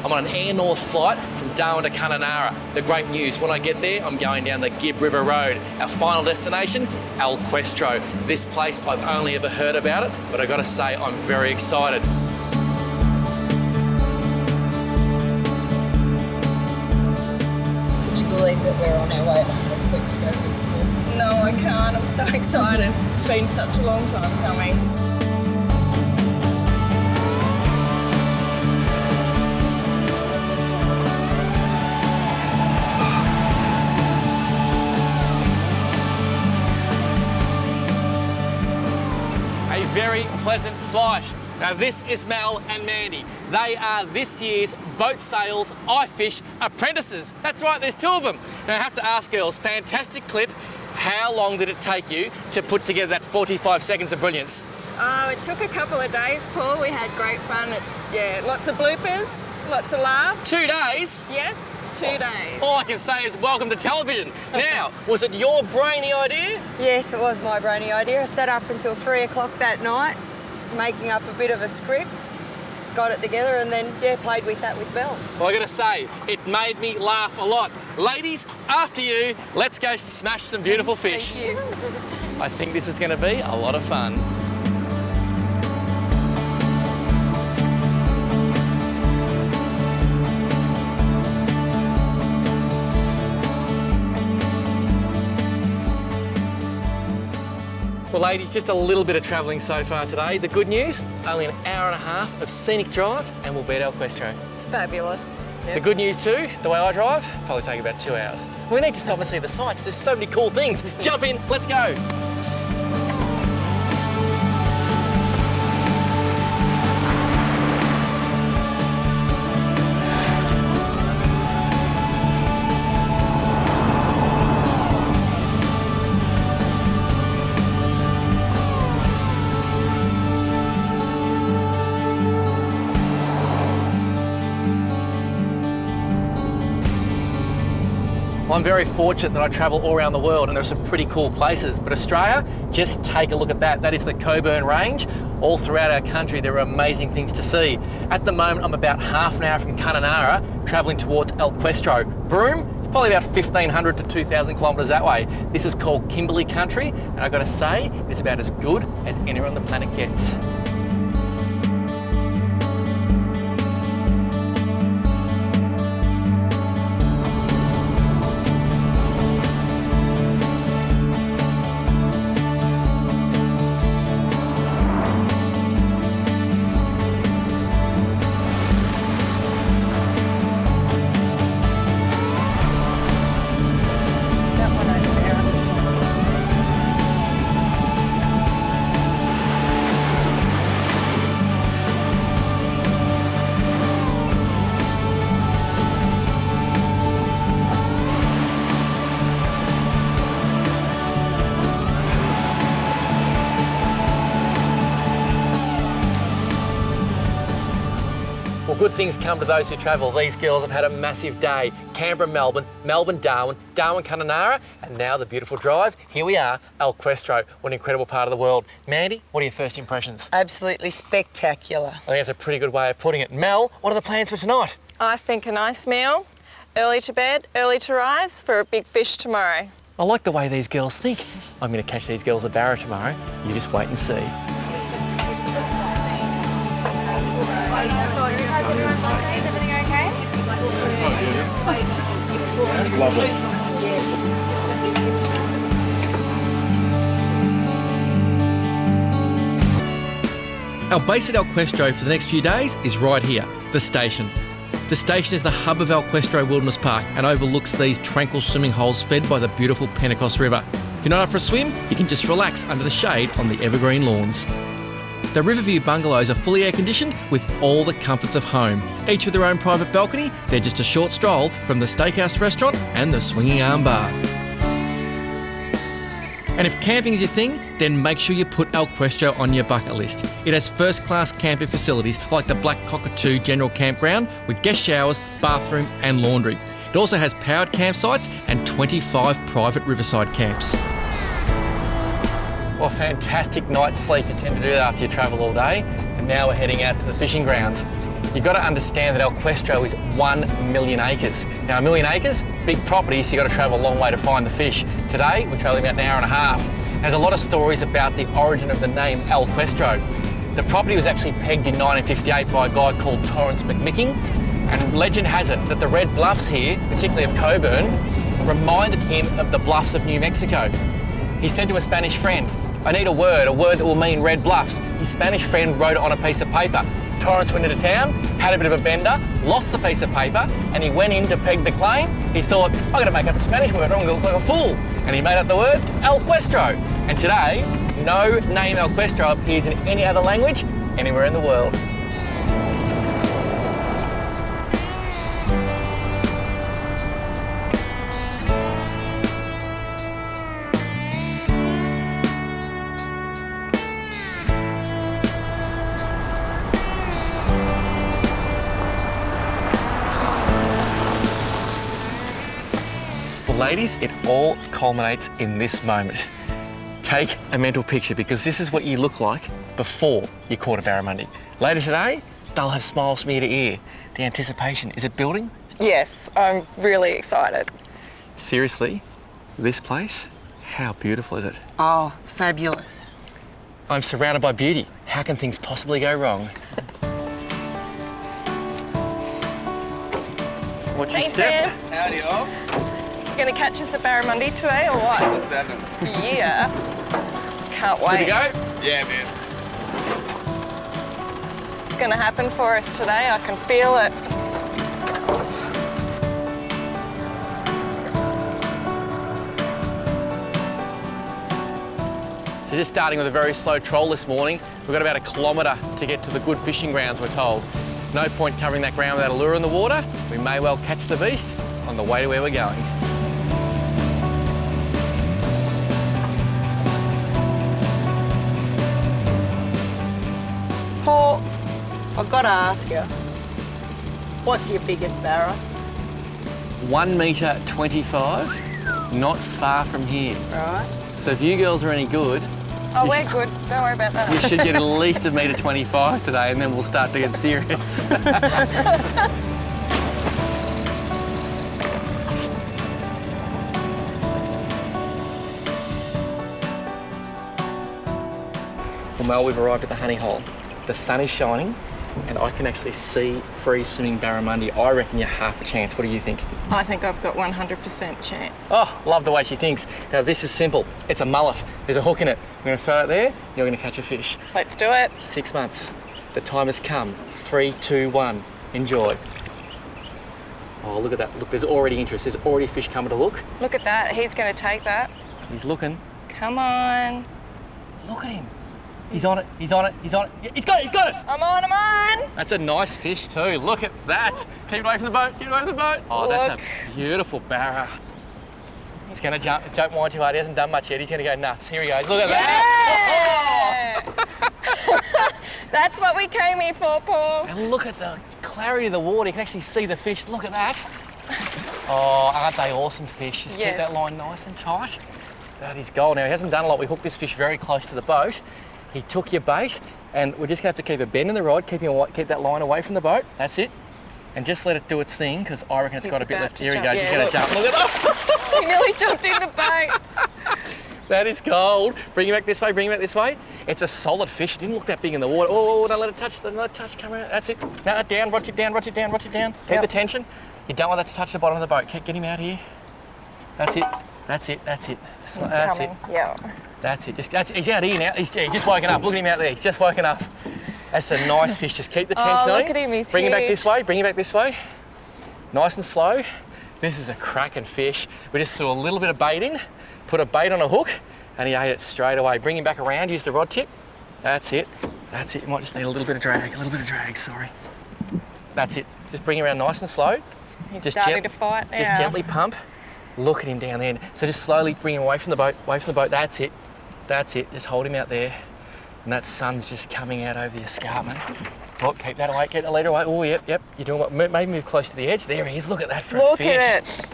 I'm on an air north flight from Darwin to Kununurra. The great news, when I get there, I'm going down the Gibb River Road. Our final destination, El Questro. This place, I've only ever heard about it, but I've got to say, I'm very excited. Can you believe that we're on our way to El Questro? No, I can't. I'm so excited. It's been such a long time coming. A very pleasant flight. Now this is Mel and Mandy. They are this year's Boat Sales Ifish apprentices. That's right, there's two of them. Now I have to ask girls, fantastic clip. How long did it take you to put together that 45 seconds of brilliance? Oh, it took a couple of days, Paul. We had great fun. Lots of bloopers, lots of laughs. 2 days? Yes, 2 days. All I can say is welcome to television. Now, was it your brainy idea? Yes, it was my brainy idea. I sat up until 3 o'clock that night, making up a bit of a script, got it together, and then, played with that with Mel. Well, I gotta say, it made me laugh a lot. Ladies, after you, let's go smash some beautiful fish. Thank you. I think this is gonna be a lot of fun. Well, ladies, just a little bit of travelling so far today. The good news, only an hour and a half of scenic drive and we'll be at El Questro. Fabulous. The good news too, the way I drive, probably take about 2 hours. We need to stop and see the sights. There's so many cool things. Jump in, let's go. I'm very fortunate that I travel all around the world and there are some pretty cool places, but Australia, just take a look at that. That is the Coburn Range. All throughout our country, there are amazing things to see. At the moment, I'm about half an hour from Kununurra, travelling towards El Questro. Bream, it's probably about 1,500 to 2,000 kilometres that way. This is called Kimberley Country, and I've got to say, it's about as good as anywhere on the planet gets. Well, good things come to those who travel. These girls have had a massive day. Canberra, Melbourne, Melbourne, Darwin, Darwin, Kununurra, and now the beautiful drive. Here we are, El Questro. What an incredible part of the world. Mandy, what are your first impressions? Absolutely spectacular. I think that's a pretty good way of putting it. Mel, what are the plans for tonight? I think a nice meal, early to bed, early to rise for a big fish tomorrow. I like the way these girls think. I'm going to catch these girls at Barra tomorrow. You just wait and see. Everything okay? Lovely. Our base at El Questro for the next few days is right here, the station. The station is the hub of El Questro Wilderness Park and overlooks these tranquil swimming holes fed by the beautiful Pentecost River. If you're not up for a swim, you can just relax under the shade on the evergreen lawns. The Riverview bungalows are fully air-conditioned with all the comforts of home. Each with their own private balcony, they're just a short stroll from the steakhouse restaurant and the Swinging Arm Bar. And if camping is your thing, then make sure you put El Questro on your bucket list. It has first-class camping facilities like the Black Cockatoo General Campground with guest showers, bathroom and laundry. It also has powered campsites and 25 private riverside camps. Well, fantastic night's sleep. You tend to do that after you travel all day. And now we're heading out to the fishing grounds. You've got to understand that El Questro is 1 million acres. Now, 1 million acres, big property, so you've got to travel a long way to find the fish. Today, we're travelling about an hour and a half. There's a lot of stories about the origin of the name El Questro. The property was actually pegged in 1958 by a guy called Torrance McMicking, and legend has it that the red bluffs here, particularly of Coburn, reminded him of the bluffs of New Mexico. He said to a Spanish friend, "I need a word that will mean red bluffs." His Spanish friend wrote it on a piece of paper. Torrance went into town, had a bit of a bender, lost the piece of paper, and he went in to peg the claim. He thought, "I'm going to make up a Spanish word, I'm going to look like a fool." And he made up the word El Questro. And today, no name El Questro appears in any other language anywhere in the world. Ladies, it all culminates in this moment. Take a mental picture, because this is what you look like before you caught a barramundi. Later today, they'll have smiles from ear to ear. The anticipation, is it building? Yes, I'm really excited. Seriously, this place, how beautiful is it? Oh, fabulous. I'm surrounded by beauty. How can things possibly go wrong? Watch your Thanks, step. Sam. Howdy, all. Gonna catch us a barramundi today or what? 6 or 7. Yeah. Can't Good to wait. go? Yeah, man. It's gonna happen for us today. I can feel it. So just starting with a very slow troll this morning. We've got about 1 kilometre to get to the good fishing grounds, we're told. No point covering that ground without a lure in the water. We may well catch the beast on the way to where we're going. Paul, I've got to ask you, what's your biggest barra? 1 metre 25, not far from here. Right. So if you girls are any good, Oh, You we're good. Don't worry about that. you should get at least 1 metre 25 today, and then we'll start to get serious. Well, Mel, we've arrived at the honey hole. The sun is shining, and I can actually see free swimming barramundi. I reckon you're half a chance. What do you think? I think I've got 100% chance. Oh, love the way she thinks. Now, this is simple. It's a mullet. There's a hook in it. I'm going to throw it there. You're going to catch a fish. Let's do it. 6 months. The time has come. 3, 2, 1. Enjoy. Oh, look at that. Look, there's already interest. There's already a fish coming to look. Look at that. He's going to take that. He's looking. Come on. Look at him. He's on it. He's on it. He's on it. Yeah, he's got it. He's got it. I'm on, I'm on. That's a nice fish too. Look at that. Keep it away from the boat. Keep it away from the boat. Oh, that's a beautiful barra. He's going to jump. Don't mind too hard. He hasn't done much yet. He's going to go nuts. Here he goes. Look at that. Yeah. That's what we came here for, Paul. And look at the clarity of the water. You can actually see the fish. Look at that. Oh, aren't they awesome fish? Just keep Yes. that line nice and tight. That is gold. Now, he hasn't done a lot. We hooked this fish very close to the boat. He took your bait, and we're just going to have to keep a bend in the rod, keep that line away from the boat. That's it. And just let it do its thing, because I reckon it's got a bit about left. to Here he jump. goes. Yeah, He's going to jump. Look at that. He nearly jumped in the boat. That is gold. Bring him back this way, bring him back this way. It's a solid fish. It didn't look that big in the water. Oh, don't let it touch. Don't let it touch. Come around. That's it. Now, down, rod tip down, rod tip down, rod tip down. Keep the tension. You don't want that to touch the bottom of the boat. Get him out here. That's it. That's it. That's it. He's That's coming. it. Yeah. That's it. He's out here now. He's just woken up. Look at him out there. He's just woken up. That's a nice fish. Just keep the tension on look at him. He's Bring him back huge. this way. Bring him back this way. Nice and slow. This is a cracking fish. We just threw a little bit of bait in, put a bait on a hook, and he ate it straight away. Bring him back around. Use the rod tip. That's it. That's it. You might just need a little bit of drag. A little bit of drag. Sorry. That's it. Just bring him around nice and slow. He's Just starting to fight now. Just gently pump. Look at him down there. So just slowly bring him away from the boat, away from the boat. That's it. That's it. Just hold him out there. And that sun's just coming out over the escarpment. Oh, keep that away, keep that leader away. Oh, yep. You're doing what? Maybe move close to the edge. There he is. Look at that for a Look fish. at it.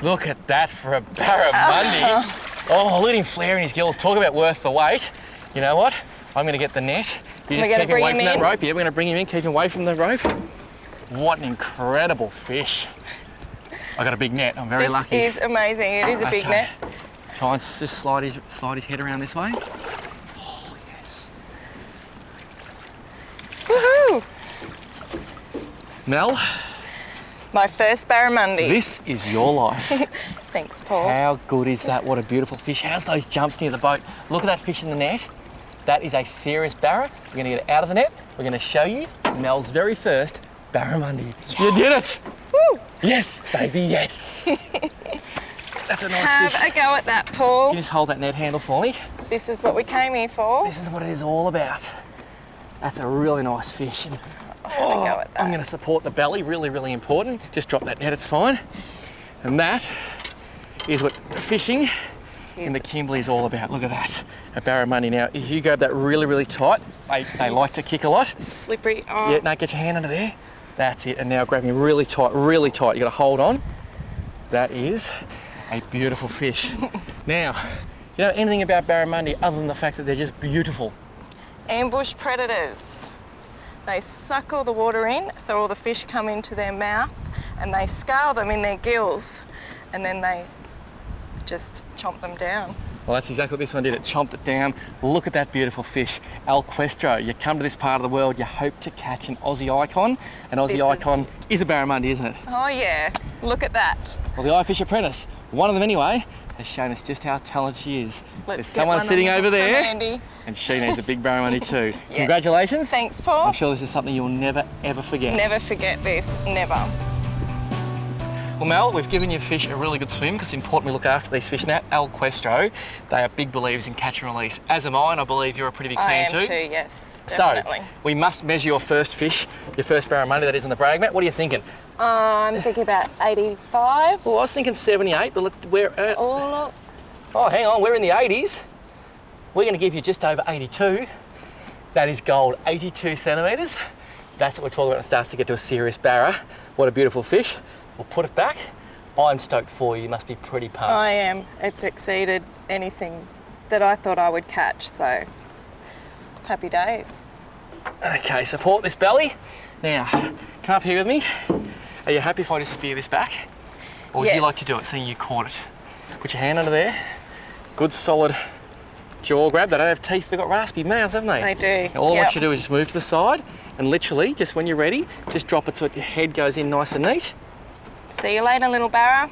Look at that for a barramundi. Oh, look at him flaring his gills. Talk about worth the wait. You know what? I'm going to get the net You just keep him away from that rope. Yeah, we're going to bring him in, keep him away from the rope. What an incredible fish. I got a big net, I'm very lucky. This is amazing, it is a big net. Try and just slide his head around this way. Oh, yes. Woohoo! Mel. My first barramundi. This is your life. Thanks, Paul. How good is that? What a beautiful fish. How's those jumps near the boat? Look at that fish in the net. That is a serious barra. We're going to get it out of the net. We're going to show you Mel's very first barramundi. Yeah. You did it! Woo! Yes, baby, yes. That's a nice fish. Have a go at that, Paul. You just hold that net handle for me. This is what we came here for. This is what it is all about. That's a really nice fish. And, Have a go at that. I'm going to support the belly, really, really important. Just drop that net, it's fine. And that is what fishing in the Kimberley is all about. Look at that, a barramundi. Now, if you grab that really, really tight, they like to kick a lot. Slippery. Oh. Yeah, no, get your hand under there. That's it. And now grab me really tight, really tight. You got to hold on. That is a beautiful fish. Now, you know anything about barramundi other than the fact that they're just beautiful? Ambush predators. They suck all the water in, so all the fish come into their mouth, and they scale them in their gills, and then they just chomp them down. Well, that's exactly what this one did. It chomped it down. Look at that beautiful fish, Questro. You come to this part of the world, you hope to catch an Aussie icon. An Aussie icon is a barramundi, isn't it? Oh yeah, look at that. Well, the Ifish apprentice, one of them anyway, has shown us just how talented she is. Let's There's someone sitting over there, Mandy. and she needs a big barramundi too. Yes. Congratulations. Thanks, Paul. I'm sure this is something you'll never, ever forget. Never forget this, never. Well, Mel, we've given your fish a really good swim because it's important we look after these fish now. Questro, they are big believers in catch and release. As am I, and I believe you're a pretty big fan too. I am too, yes, definitely. So, we must measure your first fish, your first barramundi that is on the brag mat. What are you thinking? I'm thinking about 85. Well, I was thinking 78, but we're... Oh, look. Oh, hang on, we're in the 80s. We're going to give you just over 82. That is gold, 82 centimetres. That's what we're talking about when it starts to get to a serious barra. What a beautiful fish. We'll put it back. I'm stoked for you. You must be pretty pumped. I am. It's exceeded anything that I thought I would catch, so happy days. Okay, support this belly. Now, come up here with me. Are you happy if I just spear this back? Or would you like to do it, seeing you caught it? Put your hand under there. Good solid jaw grab. They don't have teeth, they've got raspy mouths, haven't they? They do. Now, all I want you to do is just move to the side and literally, just when you're ready, just drop it so your head goes in nice and neat. See you later, little barra.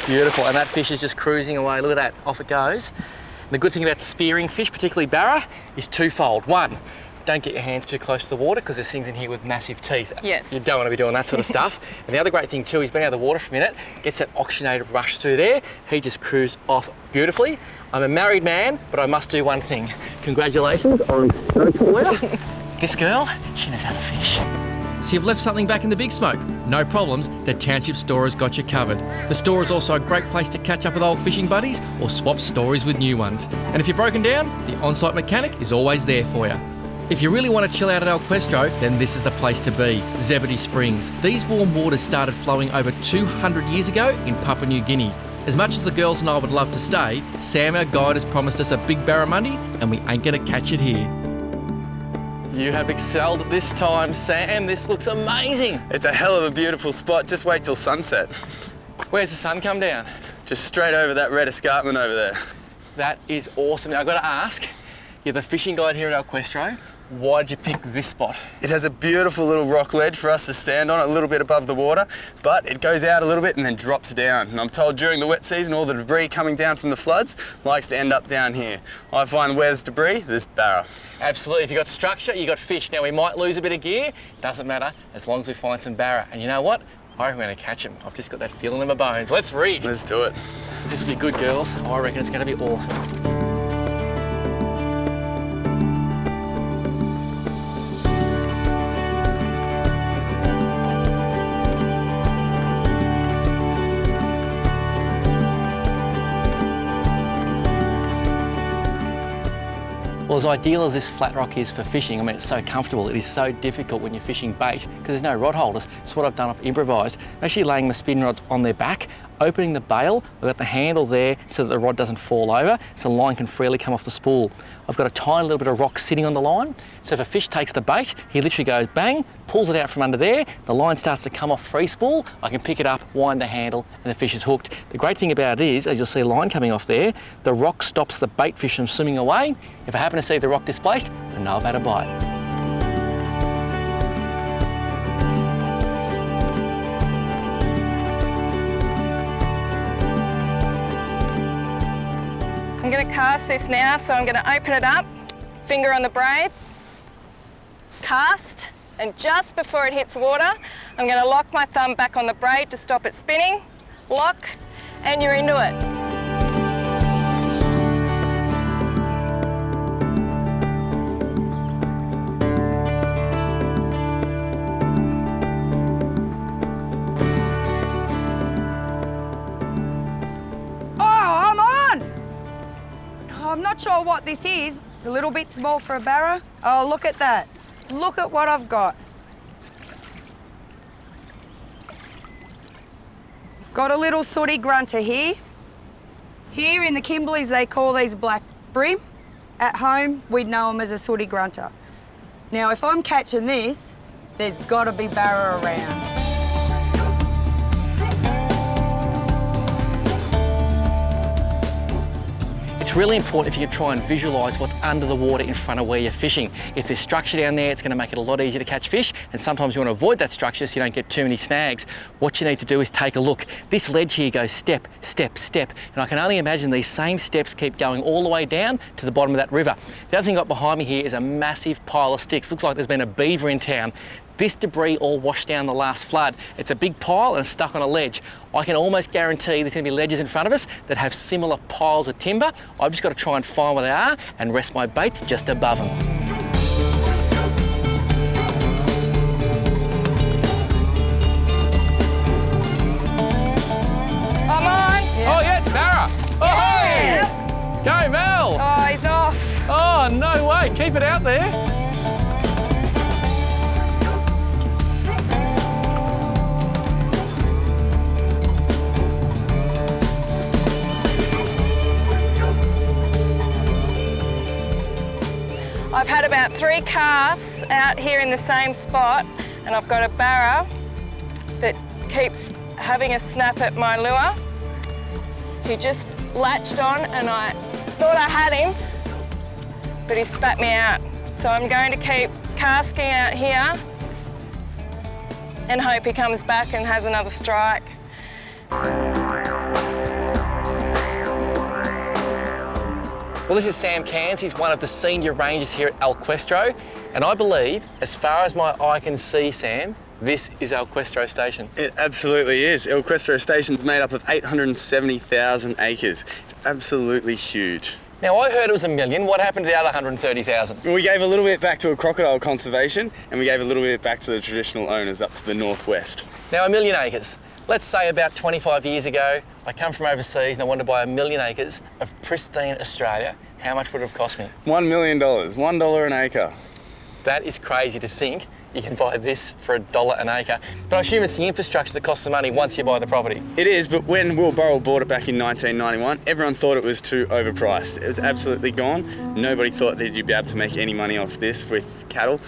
Beautiful, and that fish is just cruising away. Look at that, off it goes. And the good thing about spearing fish, particularly barra, is twofold. One, don't get your hands too close to the water because there's things in here with massive teeth. Yes. You don't want to be doing that sort of stuff. And the other great thing too, he's been out of the water for a minute, gets that oxygenated rush through there. He just cruised off beautifully. I'm a married man, but I must do one thing. Congratulations, I'm so for you. This girl, she knows how to fish. So you've left something back in the big smoke? No problems, the Township Store has got you covered. The store is also a great place to catch up with old fishing buddies or swap stories with new ones. And if you're broken down, the on-site mechanic is always there for you. If you really want to chill out at Questro, then this is the place to be, Zebedee Springs. These warm waters started flowing over 200 years ago in Papua New Guinea. As much as the girls and I would love to stay, Sam, our guide, has promised us a big barramundi, and we ain't going to catch it here. You have excelled this time, Sam. This looks amazing. It's a hell of a beautiful spot. Just wait till sunset. Where's the sun come down? Just straight over that red escarpment over there. That is awesome. Now, I've got to ask, you're the fishing guide here at Questro. Why did you pick this spot? It has a beautiful little rock ledge for us to stand on, a little bit above the water, but it goes out a little bit and then drops down. And I'm told during the wet season, all the debris coming down from the floods likes to end up down here. I find where there's debris, there's barra. Absolutely. If you've got structure, you've got fish. Now, we might lose a bit of gear. Doesn't matter, as long as we find some barra. And you know what? I reckon we're going to catch them. I've just got that feeling in my bones. Let's read. Let's do it. This will be good, girls. I reckon it's going to be awesome. Well, as ideal as this flat rock is for fishing, I mean, it's so comfortable, it is so difficult when you're fishing bait because there's no rod holders. So what I've done, I've improvised. I'm actually laying my spin rods on their back opening the bail, I've got the handle there so that the rod doesn't fall over, so the line can freely come off the spool. I've got a tiny little bit of rock sitting on the line, so if a fish takes the bait, he literally goes bang, pulls it out from under there, the line starts to come off free spool, I can pick it up, wind the handle, and the fish is hooked. The great thing about it is, as you'll see a line coming off there, the rock stops the bait fish from swimming away. If I happen to see the rock displaced, I know I've had a bite. I'm going to cast this now, so I'm going to open it up, finger on the braid, cast, and just before it hits water, I'm going to lock my thumb back on the braid to stop it spinning, lock, and you're into it. I'm not sure what this is. It's a little bit small for a barra. Oh, look at that. Look at what I've got. Got a little sooty grunter here. Here in the Kimberleys, they call these black bream. At home, we'd know them as a sooty grunter. Now, if I'm catching this, there's got to be barra around. It's really important if you can try and visualise what's under the water in front of where you're fishing. If there's structure down there, it's going to make it a lot easier to catch fish, and sometimes you want to avoid that structure so you don't get too many snags. What you need to do is take a look. This ledge here goes step, step, step, and I can only imagine these same steps keep going all the way down to the bottom of that river. The other thing I've got behind me here is a massive pile of sticks. Looks like there's been a beaver in town. This debris all washed down the last flood. It's a big pile and it's stuck on a ledge. I can almost guarantee there's going to be ledges in front of us that have similar piles of timber. I've just got to try and find where they are and rest my baits just above them. I'm on. Oh yeah, it's Barra. Oh, hey! Go Mel. Oh, he's off. Oh, no way. Keep it out there. I've had about 3 casts out here in the same spot, and I've got a barra that keeps having a snap at my lure. He just latched on and I thought I had him, but he spat me out. So I'm going to keep casting out here and hope he comes back and has another strike. Well, this is Sam Cairns. He's one of the senior rangers here at El Questro, and I believe, as far as my eye can see, Sam, this is El Questro Station. It absolutely is. El Questro Station is made up of 870,000 acres. It's absolutely huge. Now, I heard it was 1 million. What happened to the other 130,000? We gave a little bit back to a crocodile conservation, and we gave a little bit back to the traditional owners up to the northwest. Now, 1 million acres. Let's say about 25 years ago, I come from overseas and I wanted to buy 1 million acres of pristine Australia. How much would it have cost me? $1 million, $1 an acre. That is crazy to think you can buy this for $1 an acre. But I assume it's the infrastructure that costs the money once you buy the property. It is, but when Will Burrell bought it back in 1991, everyone thought it was too overpriced. It was absolutely gone. Nobody thought that you'd be able to make any money off this with cattle,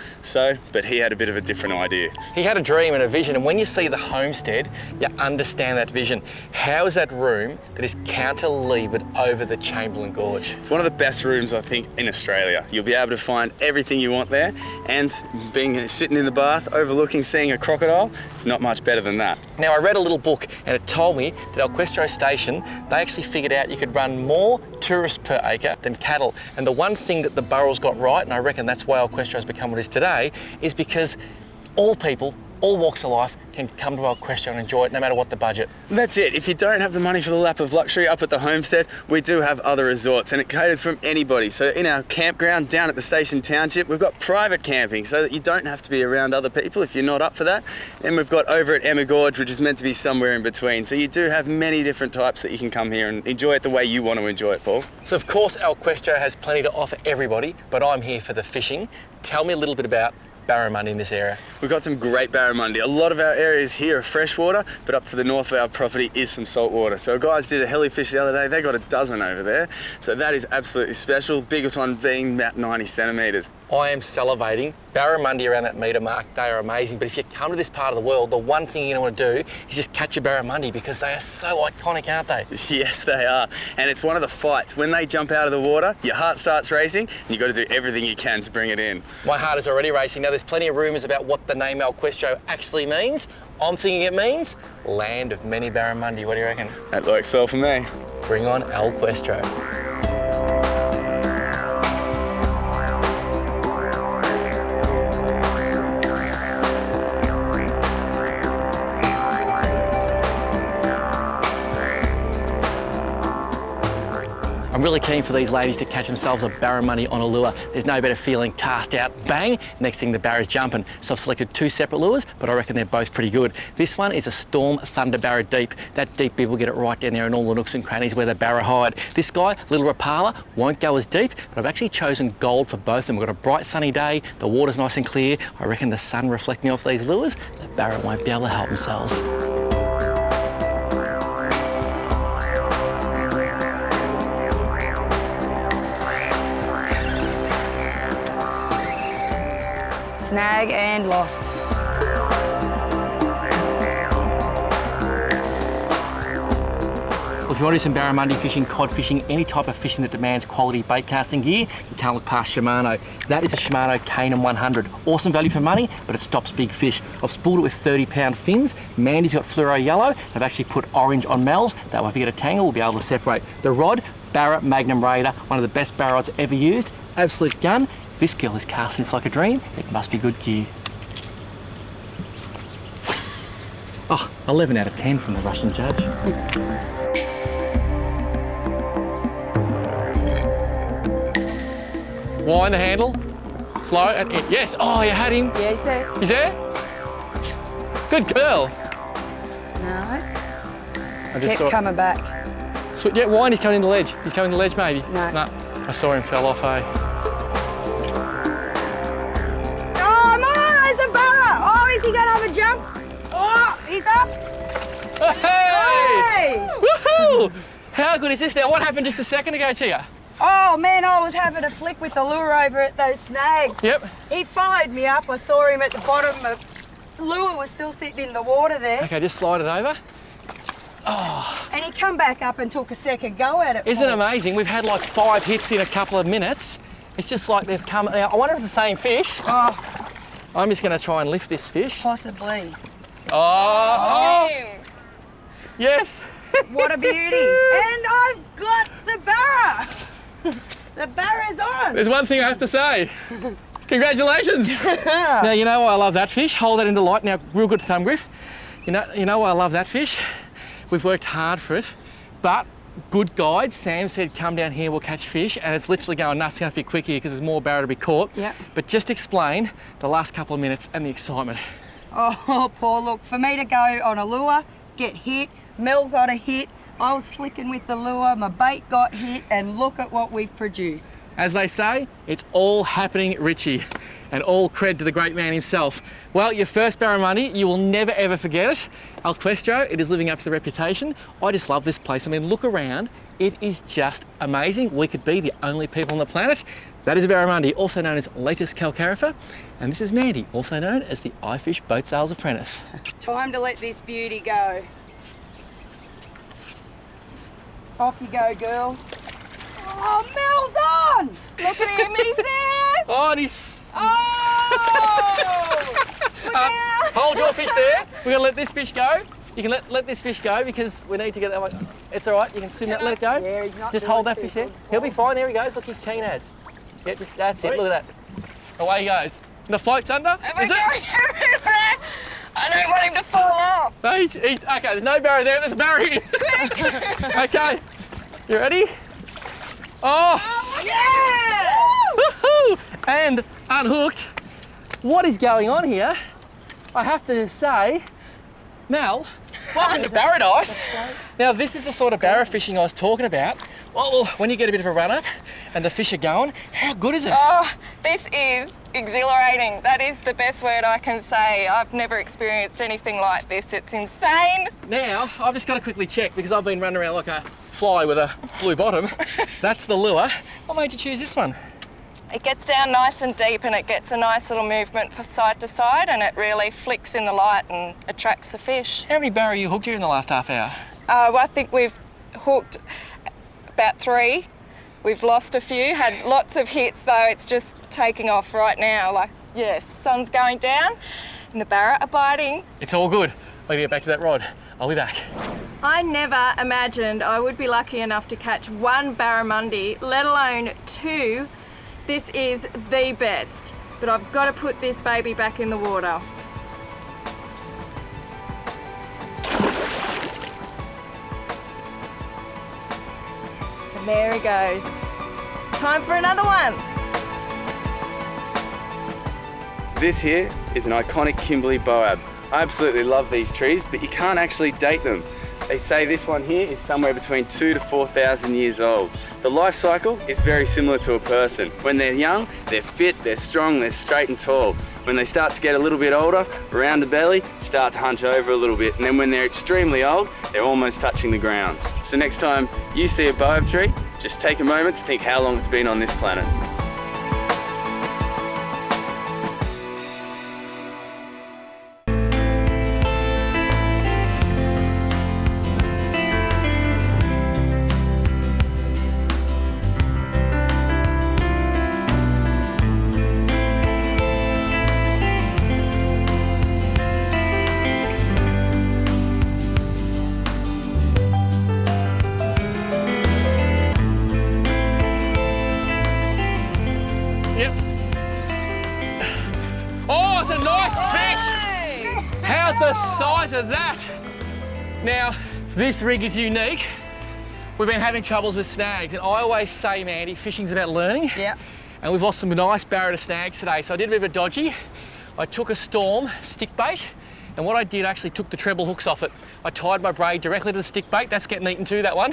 but he had a bit of a different idea. He had a dream and a vision, and when you see the homestead, you understand that vision. How is that room that is cantilevered over the Chamberlain Gorge? It's one of the best rooms, I think, in Australia. You'll be able to find everything you want there, and sitting in the bath, overlooking, seeing a crocodile, it's not much better than that. Now, I read a little book and it told me that El Questro Station, they actually figured out you could run more tourists per acre than cattle. And the one thing that the Burrells got right, and I reckon that's why El Questro has become what it is today, is because all people, all walks of life can come to El Questro and enjoy it no matter what the budget. That's it. If you don't have the money for the lap of luxury up at the homestead, we do have other resorts and it caters from anybody. So in our campground down at the Station Township, we've got private camping so that you don't have to be around other people if you're not up for that. And we've got over at Emma Gorge, which is meant to be somewhere in between. So you do have many different types that you can come here and enjoy it the way you want to enjoy it, Paul. So of course El Questro has plenty to offer everybody, but I'm here for the fishing. Tell me a little bit about barramundi in this area? We've got some great barramundi. A lot of our areas here are freshwater, but up to the north of our property is some saltwater. So guys did a heli fish the other day, they got a dozen over there. So that is absolutely special, the biggest one being about 90 centimetres. I am salivating. Barramundi around that metre mark, they are amazing. But if you come to this part of the world, the one thing you're going to want to do is just catch a barramundi because they are so iconic, aren't they? Yes, they are. And it's one of the fights. When they jump out of the water, your heart starts racing and you've got to do everything you can to bring it in. My heart is already racing. Now, there's plenty of rumours about what the name El Questro actually means. I'm thinking it means land of many barramundi. What do you reckon? That works well for me. Bring on El Questro. I'm really keen for these ladies to catch themselves a barramundi on a lure. There's no better feeling, cast out, bang, next thing the barra's jumping. So I've selected 2 separate lures, but I reckon they're both pretty good. This one is a Storm Thunder Barra Deep. That deep bib will get it right down there in all the nooks and crannies where the barra hide. This guy, Little Rapala, won't go as deep, but I've actually chosen gold for both of them. We've got a bright sunny day, the water's nice and clear. I reckon the sun reflecting off these lures, the barra won't be able to help themselves. Snag and lost. Well, if you want to do some barramundi fishing, cod fishing, any type of fishing that demands quality bait casting gear, you can't look past Shimano. That is a Shimano Canon 100. Awesome value for money, but it stops big fish. I've spooled it with 30-pound fins. Mandy's got fluoro yellow. I've actually put orange on Mel's. That way if you get a tangle, we'll be able to separate. The rod, Barra Magnum Raider, one of the best barra rods ever used. Absolute gun. This girl is casting this like a dream. It must be good gear. Oh, 11 out of 10 from the Russian judge. Wind the handle, slow and in. Yes, oh, you had him. Yeah, he's there. He's there? Good girl. No. I just Kept coming back. Yeah, wind, he's coming in the ledge. He's coming in the ledge maybe. No. No, I saw him fell off, eh? Oh, man, there's a barra. Oh, is he going to have a jump? Oh, he's up. Hey! Hey! Woohoo! How good is this now? What happened just a second ago to you? Oh, man, I was having a flick with the lure over at those snags. Yep. He followed me up. I saw him at the bottom. The lure was still sitting in the water there. Okay, just slide it over. And he come back up and took a second go at it. Isn't it Paul. amazing? We've had like 5 hits in a couple of minutes. It's just like they've come. Now, I wonder if it's the same fish. Oh, I'm just going to try and lift this fish. possibly. Oh! Yes. What a beauty. And I've got the barra. The barra's on. There's one thing I have to say. Congratulations. Now, you know why I love that fish? Hold that in the light. Now, real good thumb grip. You know why I love that fish? We've worked hard for it, but good guide. Sam said, come down here, we'll catch fish, and it's literally going nuts. It's going to have to be quick here because there's more barra to be caught. Yep. But just explain the last couple of minutes and the excitement. Oh, Paul, look, for me to go on a lure, get hit, Mel got a hit, I was flicking with the lure, my bait got hit, and look at what we've produced. As they say, it's all happening, Richie, and all cred to the great man himself. Well, your first barramundi, you will never ever forget it. El Questro, it is living up to the reputation. I just love this place. I mean, look around. It is just amazing. We could be the only people on the planet. That is a barramundi, also known as Latest Calcarifer, and this is Mandy, also known as the Ifish Boat Sales Apprentice. Time to let this beauty go. Off you go, girl. Oh, Mel's on! Look at him, he's there. Oh, and he's... Oh! hold your fish there. We're gonna let this fish go. You can let this fish go because we need to get that one. It's all right, you can swim that, let it go. Yeah, he's not just doing hold that too fish there. good. He'll be fine, there he goes. Look, he's keen as. Yeah, just, that's it, look at that. Away he goes. And the float's under, Am I is it? going everywhere? I don't want him to fall off. No, he's, okay, there's no barra there, there's a barra here. Okay, you ready? Oh! Yeah! Woohoo! And unhooked. What is going on here? I have to just say, Mel, welcome to Paradise. Now, this is the sort of barra fishing I was talking about. Well, when you get a bit of a run up and the fish are going, how good is it? Oh, this is exhilarating. That is the best word I can say. I've never experienced anything like this. It's insane. Now, I've just got to quickly check because I've been running around like a fly with a blue bottom. That's the lure. What made you choose this one? It gets down nice and deep and it gets a nice little movement from side to side and it really flicks in the light and attracts the fish. How many barra you hooked here in the last half hour? Well, I think we've hooked about 3. We've lost a few, had lots of hits though. It's just taking off right now. Like, yes, sun's going down and the barra are biting. It's all good. I'm going to get back to that rod. I'll be back. I never imagined I would be lucky enough to catch 1 barramundi, let alone 2. This is the best, but I've got to put this baby back in the water. And there he goes. Time for another one. This here is an iconic Kimberley boab. I absolutely love these trees, but you can't actually date them. They say this one here is somewhere between 2,000 to 4,000 years old. The life cycle is very similar to a person. When they're young, they're fit, they're strong, they're straight and tall. When they start to get a little bit older, around the belly, start to hunch over a little bit. And then when they're extremely old, they're almost touching the ground. So next time you see a boab tree, just take a moment to think how long it's been on this planet. Yep. Oh, it's a nice fish. How's the size of that? Now, this rig is unique. We've been having troubles with snags, and I always say, Mandy, fishing's about learning. Yeah. And we've lost some nice barra to snags today, so I did a bit of a dodgy. I took a storm stick bait, and what I did, I actually took the treble hooks off it. I tied my braid directly to the stick bait. That's getting eaten too, that one.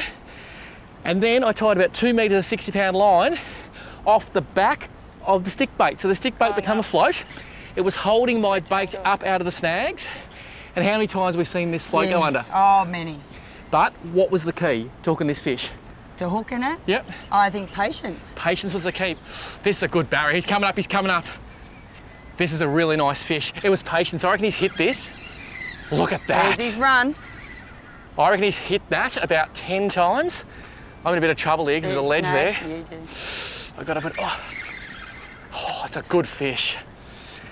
And then I tied about 2 metres of 60-pound line off the back of the stick bait. So the stick bait became afloat. It was holding my bait up out of the snags. And how many times have we seen this float go under? Oh, many. But what was the key to hooking this fish? To hooking it? Yep. I think patience. Patience was the key. This is a good barra. He's coming up, he's coming up. This is a really nice fish. It was patience. I reckon he's hit this. Look at that. There's his run. I reckon he's hit that about 10 times. I'm in a bit of trouble here because there's a ledge there. You do. I've got a bit, oh, it's a good fish.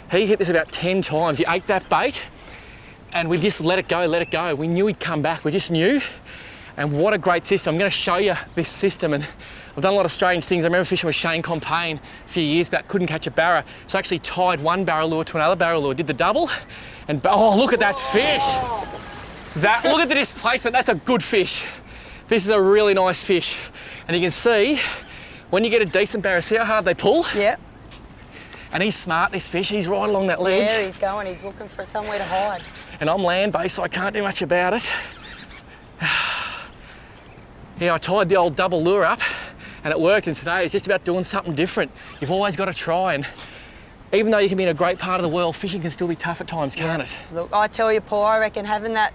He hit this about 10 times. He ate that bait and we just let it go, let it go. We knew he'd come back, we just knew. And what a great system. I'm gonna show you this system, and I've done a lot of strange things. I remember fishing with Shane Compain a few years back, couldn't catch a barra. So I actually tied one barra lure to another barra lure, did the double, and oh, look at that fish. Look at the displacement, that's a good fish. This is a really nice fish. And you can see, when you get a decent barra, see how hard they pull? Yep. And he's smart, this fish. He's right along that ledge. There he's going. He's looking for somewhere to hide. And I'm land-based, so I can't do much about it. Yeah, I tied the old double lure up and it worked, and today it's just about doing something different. You've always got to try, and even though you can be in a great part of the world, fishing can still be tough at times, can't it? Look, I tell you, Paul, I reckon having that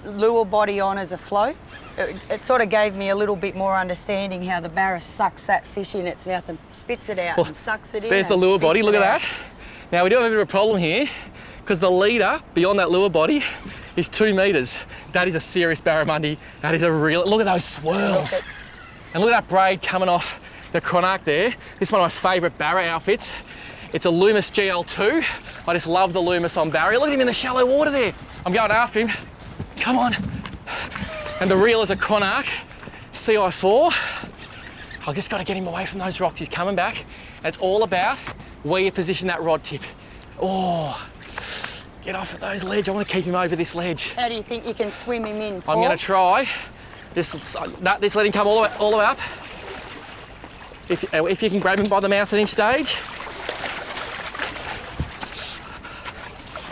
lure body on as a float, it sort of gave me a little bit more understanding how the barra sucks that fish in its mouth and spits it out and sucks it in. There's the lure body, look at that. Now we do have a bit of a problem here because the leader beyond that lure body is 2 metres. That is a serious barramundi. That is a real, look at those swirls. And look at that braid coming off the chronarch there. This is one of my favourite barra outfits. It's a Loomis GL2. I just love the Loomis on barrier. Look at him in the shallow water there. I'm going after him. Come on. And the reel is a chronarch CI4. I've just got to get him away from those rocks. He's coming back. And it's all about where you position that rod tip. Oh, get off of those ledge. I want to keep him over this ledge. How do you think you can swim him in, Paul? I'm going to try. Just let him come all the way up. If you can grab him by the mouth at each stage.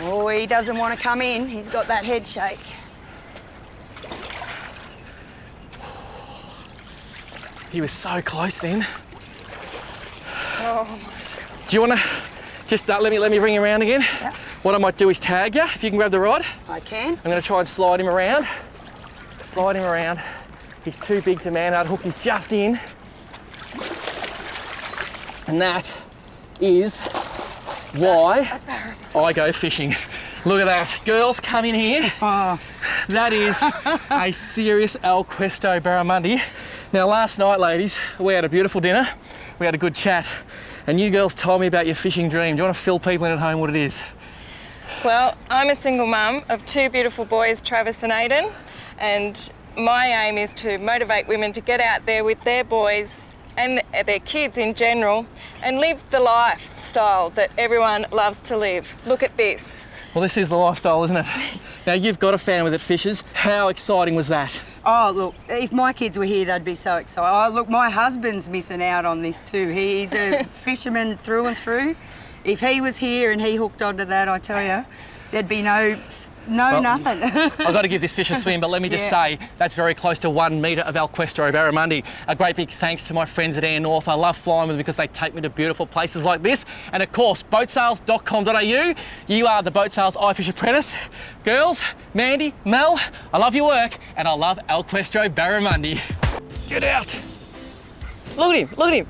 Oh, he doesn't want to come in. He's got that head shake. He was so close then. Oh my God. Do you want to Just let me bring you around again. Yeah. What I might do is tag you, if you can grab the rod. I can. I'm going to try and slide him around. Slide him around. He's too big to man out. Hook is just in. And that is why I go fishing. Look at that. Girls, come in here. Oh. That is a serious El Questro Barramundi. Now, last night, ladies, we had a beautiful dinner. We had a good chat. And you girls told me about your fishing dream. Do you want to fill people in at home what it is? Well, I'm a single mum of 2 beautiful boys, Travis and Aiden, and my aim is to motivate women to get out there with their boys and their kids in general and live the lifestyle that everyone loves to live. Look at this. Well, this is the lifestyle, isn't it? Now, you've got a family that fishes. How exciting was that? Oh, look, if my kids were here, they'd be so excited. Oh, look, my husband's missing out on this too. He's a fisherman through and through. If he was here and he hooked onto that, I tell you, there'd be no nothing. I've got to give this fish a swim, but let me just say, that's very close to 1 metre of El Questro Barramundi. A great big thanks to my friends at Air North. I love flying with them because they take me to beautiful places like this. And of course, boatsales.com.au. You are the Boat Sales iFish apprentice. Girls, Mandy, Mel, I love your work and I love El Questro Barramundi. Get out. Look at him, look at him.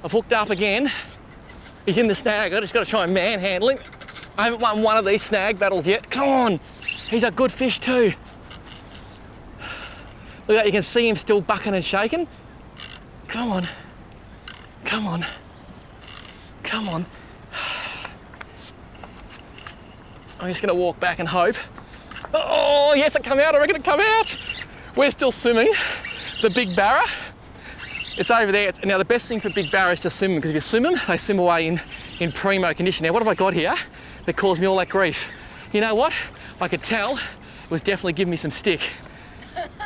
I've hooked up again. He's in the snag. I just got to try and manhandle him. I haven't won one of these snag battles yet. Come on. He's a good fish too. Look at that, you can see him still bucking and shaking. Come on. Come on. Come on. I'm just going to walk back and hope. Oh, yes, it come out. I reckon it come out. We're still swimming the big barra. It's over there. Now, the best thing for big barra is to swim them, because if you swim them, they swim away in primo condition. Now, what have I got here that caused me all that grief? You know what? I could tell it was definitely giving me some stick.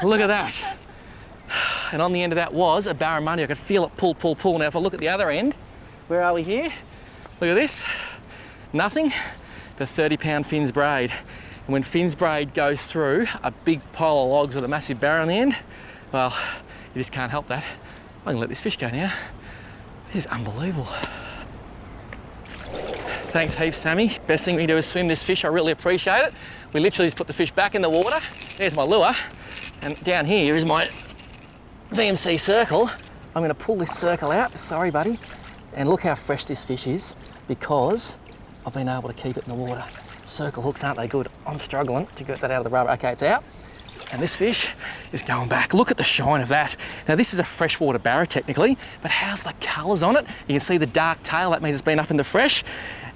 Look at that. And on the end of that was a barramundi. I could feel it pull, pull, pull. Now, if I look at the other end, where are we here? Look at this. Nothing but 30-pound Finn's braid. And when Finn's braid goes through a big pile of logs with a massive barra on the end, well, you just can't help that. I can let this fish go now. This is unbelievable. Thanks heaps, Sammy. Best thing we can do is swim this fish. I really appreciate it. We literally just put the fish back in the water. There's my lure. And down here is my VMC circle. I'm going to pull this circle out. Sorry, buddy. And look how fresh this fish is, because I've been able to keep it in the water. Circle hooks, aren't they good? I'm struggling to get that out of the rubber. Okay, it's out. And this fish is going back. Look at the shine of that. Now, this is a freshwater barra technically, but how's the colours on it? You can see the dark tail. That means it's been up in the fresh.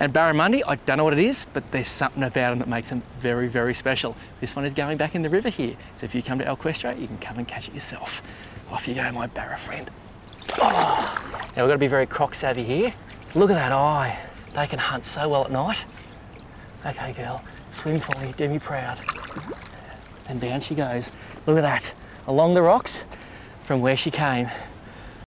And barramundi, I don't know what it is, but there's something about them that makes them very, very special. This one is going back in the river here. So if you come to El Questro, you can come and catch it yourself. Off you go, my barra friend. Oh. Now, we've got to be very croc savvy here. Look at that eye. They can hunt so well at night. Okay, girl, swim for me, do me proud. And down she goes. Look at that, along the rocks from where she came.